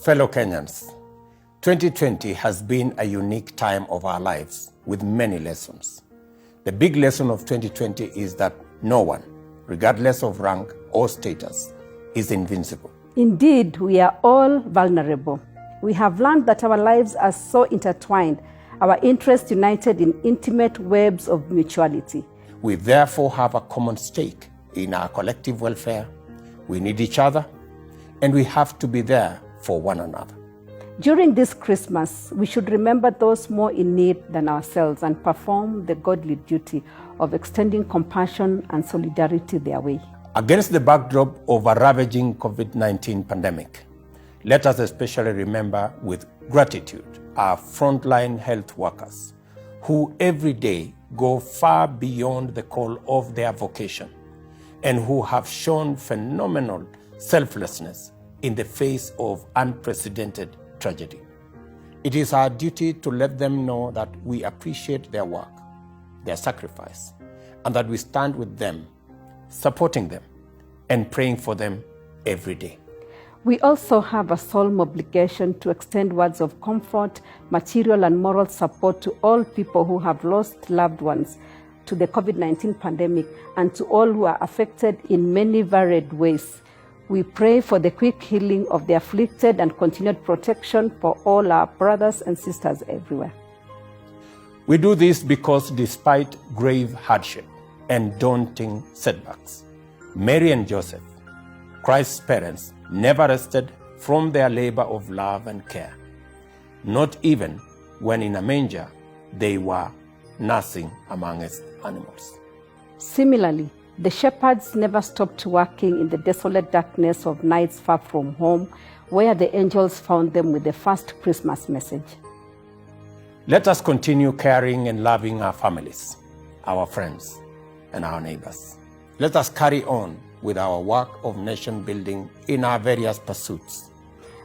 Fellow Kenyans, 2020 has been a unique time of our lives with many lessons. The big lesson of 2020 is that no one, regardless of rank or status, is invincible. Indeed, we are all vulnerable. We have learned that our lives are so intertwined, our interests united in intimate webs of mutuality. We therefore have a common stake in our collective welfare. We need each other, and we have to be there for one another. During this Christmas, we should remember those more in need than ourselves and perform the godly duty of extending compassion and solidarity their way. Against the backdrop of a ravaging COVID-19 pandemic, let us especially remember with gratitude our frontline health workers who every day go far beyond the call of their vocation and who have shown phenomenal selflessness in the face of unprecedented tragedy. It is our duty to let them know that we appreciate their work, their sacrifice, and that we stand with them, supporting them, and praying for them every day. We also have a solemn obligation to extend words of comfort, material and moral support to all people who have lost loved ones to the COVID-19 pandemic and to all who are affected in many varied ways. We pray for the quick healing of the afflicted and continued protection for all our brothers and sisters everywhere. We do this because despite grave hardship and daunting setbacks, Mary and Joseph, Christ's parents, never rested from their labor of love and care, not even when in a manger they were nursing amongst animals. Similarly, the shepherds never stopped working in the desolate darkness of nights far from home, where the angels found them with the first Christmas message. Let us continue caring and loving our families, our friends, and our neighbors. Let us carry on with our work of nation building in our various pursuits.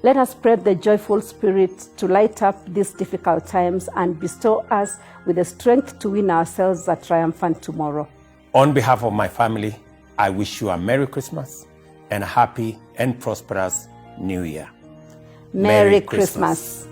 Let us spread the joyful spirit to light up these difficult times and bestow us with the strength to win ourselves a triumphant tomorrow. On behalf of my family, I wish you a Merry Christmas and a happy and prosperous New Year. Merry Christmas.